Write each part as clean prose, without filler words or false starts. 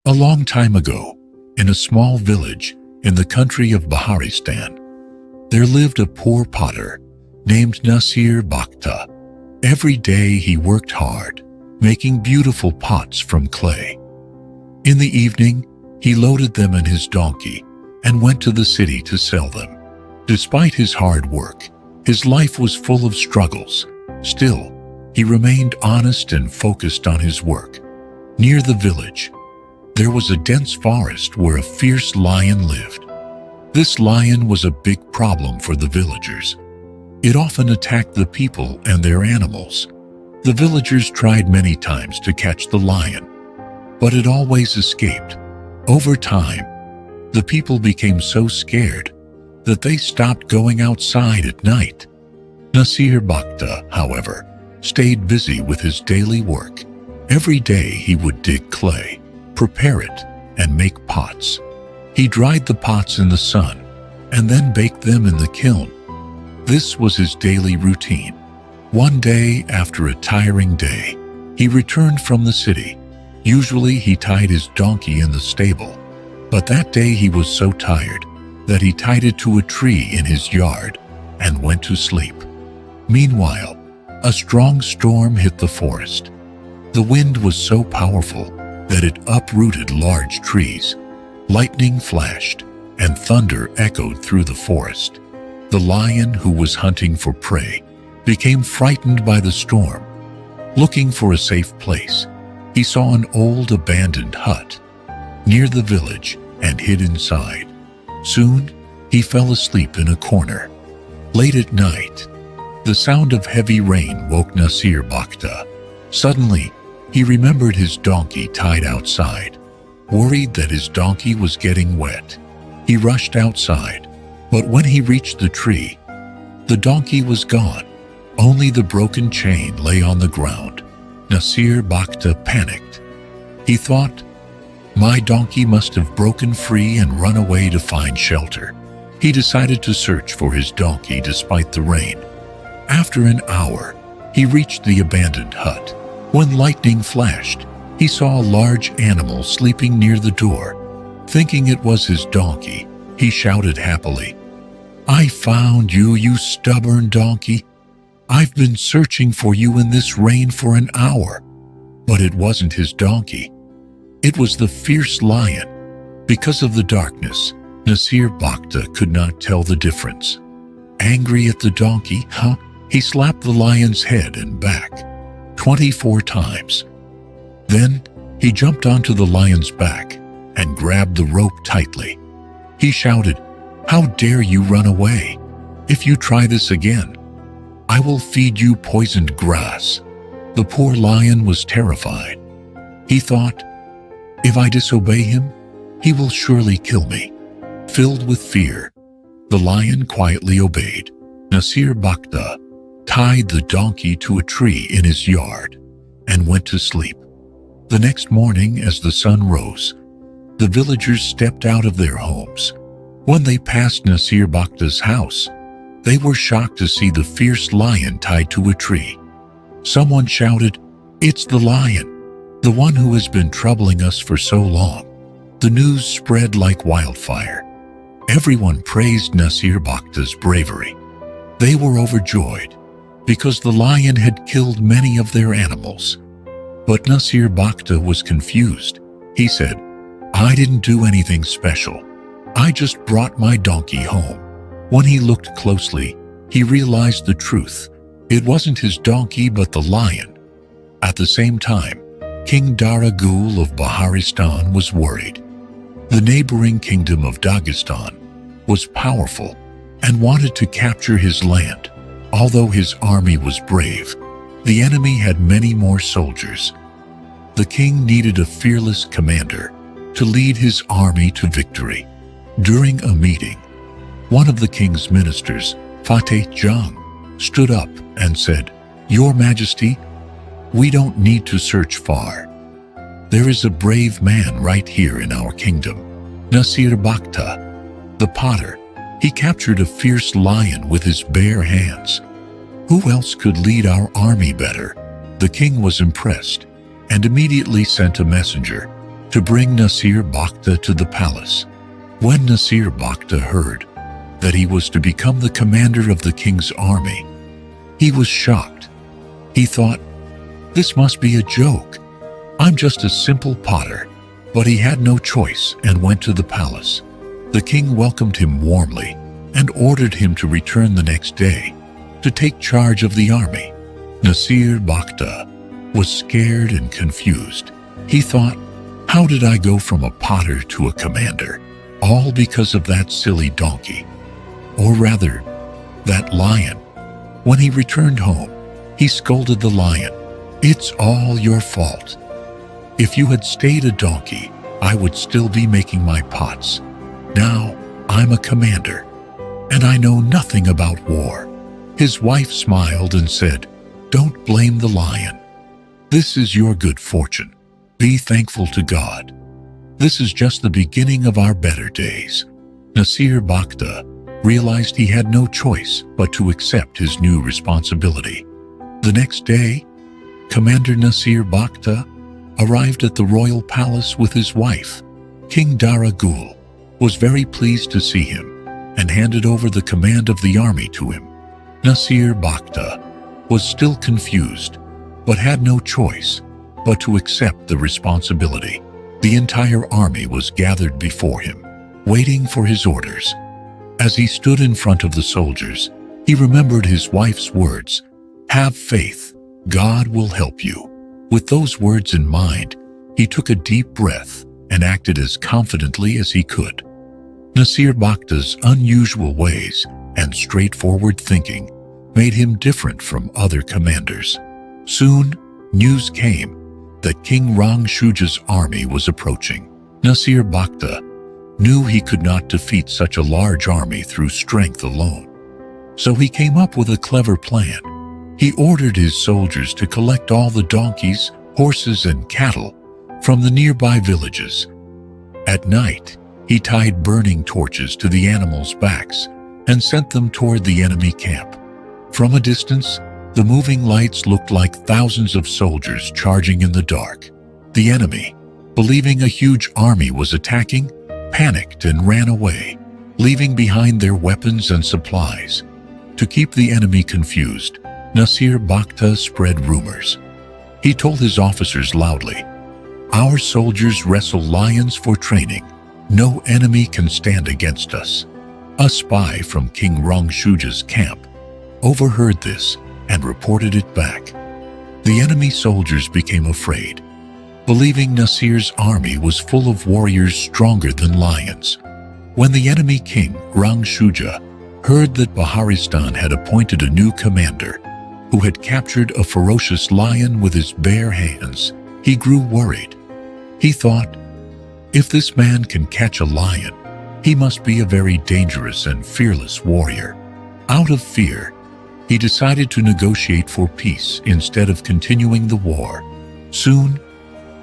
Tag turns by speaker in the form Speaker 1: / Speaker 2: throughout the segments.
Speaker 1: A long time ago, in a small village in the country of Baharistan, there lived a poor potter named Nasir Bakhta. Every day he worked hard, making beautiful pots from clay. In the evening, he loaded them in his donkey and went to the city to sell them. Despite his hard work, his life was full of struggles. Still, he remained honest and focused on his work. Near the village, there was a dense forest where a fierce lion lived. This lion was a big problem for the villagers. It often attacked the people and their animals. The villagers tried many times to catch the lion, but it always escaped. Over time, the people became so scared that they stopped going outside at night. Nasir Bakhta, however, stayed busy with his daily work. Every day he would dig clay, prepare it, and make pots. He dried the pots in the sun and then baked them in the kiln. This was his daily routine. One day, after a tiring day, he returned from the city. Usually he tied his donkey in the stable, but that day he was so tired that he tied it to a tree in his yard and went to sleep. Meanwhile, a strong storm hit the forest. The wind was so powerful that it uprooted large trees. Lightning flashed and thunder echoed through the forest. The lion, who was hunting for prey, became frightened by the storm. Looking for a safe place, he saw an old abandoned hut near the village and hid inside. Soon, he fell asleep in a corner. Late at night, the sound of heavy rain woke Nasir Bakhta. Suddenly, he remembered his donkey tied outside. Worried that his donkey was getting wet, he rushed outside. But when he reached the tree, the donkey was gone. Only the broken chain lay on the ground. Nasir Bakhta panicked. He thought, "My donkey must have broken free and run away to find shelter." He decided to search for his donkey despite the rain. After an hour, he reached the abandoned hut. When lightning flashed, he saw a large animal sleeping near the door. Thinking it was his donkey, he shouted happily, "I found you, you stubborn donkey! I've been searching for you in this rain for an hour." But it wasn't his donkey. It was the fierce lion. Because of the darkness, Nasir Bakhta could not tell the difference. Angry at the donkey, he slapped the lion's head and back 24 times. Then he jumped onto the lion's back and grabbed the rope tightly. He shouted, "How dare you run away? If you try this again, I will feed you poisoned grass." The poor lion was terrified. He thought, "If I disobey him, he will surely kill me." Filled with fear, the lion quietly obeyed. Nasir Bakhta tied the donkey to a tree in his yard and went to sleep. The next morning, as the sun rose, the villagers stepped out of their homes. When they passed Nasir Bakhta's house, they were shocked to see the fierce lion tied to a tree. Someone shouted, "It's the lion, the one who has been troubling us for so long." The news spread like wildfire. Everyone praised Nasir Bakhta's bravery. They were overjoyed because the lion had killed many of their animals. But Nasir Bakhta was confused. He said, "I didn't do anything special. I just brought my donkey home." When he looked closely, he realized the truth. It wasn't his donkey but the lion. At the same time, King Daragul of Baharistan was worried. The neighboring kingdom of Dagestan was powerful and wanted to capture his land. Although his army was brave, the enemy had many more soldiers. The king needed a fearless commander to lead his army to victory. During a meeting, one of the king's ministers, Fateh Jang, stood up and said, "Your Majesty, we don't need to search far. There is a brave man right here in our kingdom, Nasir Bakhta, the potter. He captured a fierce lion with his bare hands. Who else could lead our army better?" The king was impressed and immediately sent a messenger. to bring Nasir Bakhta to the palace. When Nasir Bakhta heard that he was to become the commander of the king's army, he was shocked. He thought, "This must be a joke. I'm just a simple potter." But he had no choice and went to the palace. The king welcomed him warmly and ordered him to return the next day to take charge of the army. Nasir Bakhta was scared and confused. He thought, "How did I go from a potter to a commander? All because of that silly donkey. Or rather, that lion." When he returned home, he scolded the lion. "It's all your fault. If you had stayed a donkey, I would still be making my pots. Now I'm a commander, and I know nothing about war." His wife smiled and said, "Don't blame the lion. This is your good fortune. Be thankful to God. This is just the beginning of our better days." Nasir Bakhta realized he had no choice but to accept his new responsibility. The next day, Commander Nasir Bakhta arrived at the royal palace with his wife. King Dara Gul was very pleased to see him and handed over the command of the army to him. Nasir Bakhta was still confused, but had no choice but to accept the responsibility. The entire army was gathered before him, waiting for his orders. As he stood in front of the soldiers, he remembered his wife's words, "Have faith, God will help you." With those words in mind, he took a deep breath and acted as confidently as he could. Nasir Bakhta's unusual ways and straightforward thinking made him different from other commanders. Soon, news came that King Rang Shuja's army was approaching. Nasir Bakhta knew he could not defeat such a large army through strength alone. So he came up with a clever plan. He ordered his soldiers to collect all the donkeys, horses, and cattle from the nearby villages. At night, he tied burning torches to the animals' backs and sent them toward the enemy camp. From a distance, the moving lights looked like thousands of soldiers charging in the dark. The enemy, believing a huge army was attacking, panicked and ran away, leaving behind their weapons and supplies. To keep the enemy confused, Nasir Bakhta spread rumors. He told his officers loudly, "Our soldiers wrestle lions for training. No enemy can stand against us." A spy from King Rang Shuja's camp overheard this and reported it back. The enemy soldiers became afraid, believing Nasir's army was full of warriors stronger than lions. When the enemy king, Rang Shuja, heard that Baharistan had appointed a new commander who had captured a ferocious lion with his bare hands, he grew worried. He thought, "If this man can catch a lion, he must be a very dangerous and fearless warrior." Out of fear, he decided to negotiate for peace instead of continuing the war. Soon,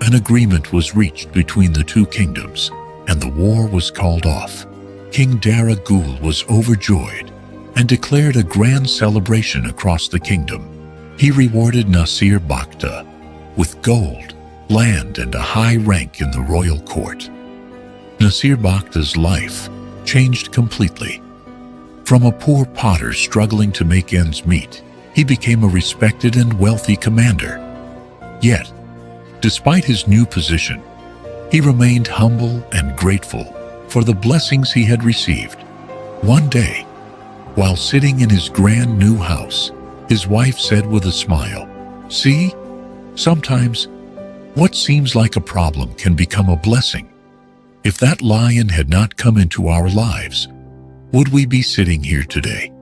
Speaker 1: an agreement was reached between the two kingdoms, and the war was called off. King Dara Gul was overjoyed and declared a grand celebration across the kingdom. He rewarded Nasir Bakhta with gold, land, and a high rank in the royal court. Nasir Bakhta's life changed completely. From a poor potter struggling to make ends meet, he became a respected and wealthy commander. Yet, despite his new position, he remained humble and grateful for the blessings he had received. One day, while sitting in his grand new house, his wife said with a smile, "See, sometimes what seems like a problem can become a blessing. If that lion had not come into our lives, would we be sitting here today?"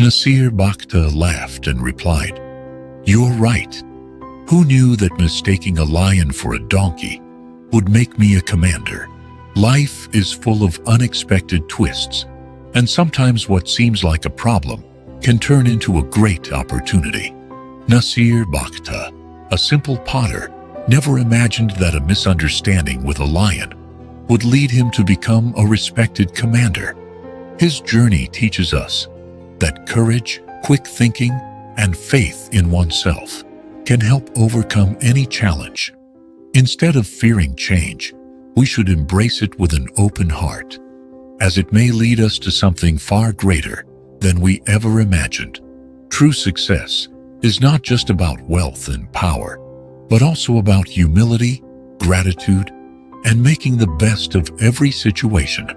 Speaker 1: Nasir Bakhta laughed and replied, "You're right. Who knew that mistaking a lion for a donkey would make me a commander? Life is full of unexpected twists, and sometimes what seems like a problem can turn into a great opportunity." Nasir Bakhta, a simple potter, never imagined that a misunderstanding with a lion would lead him to become a respected commander. His journey teaches us that courage, quick thinking, and faith in oneself can help overcome any challenge. Instead of fearing change, we should embrace it with an open heart, as it may lead us to something far greater than we ever imagined. True success is not just about wealth and power, but also about humility, gratitude, and making the best of every situation.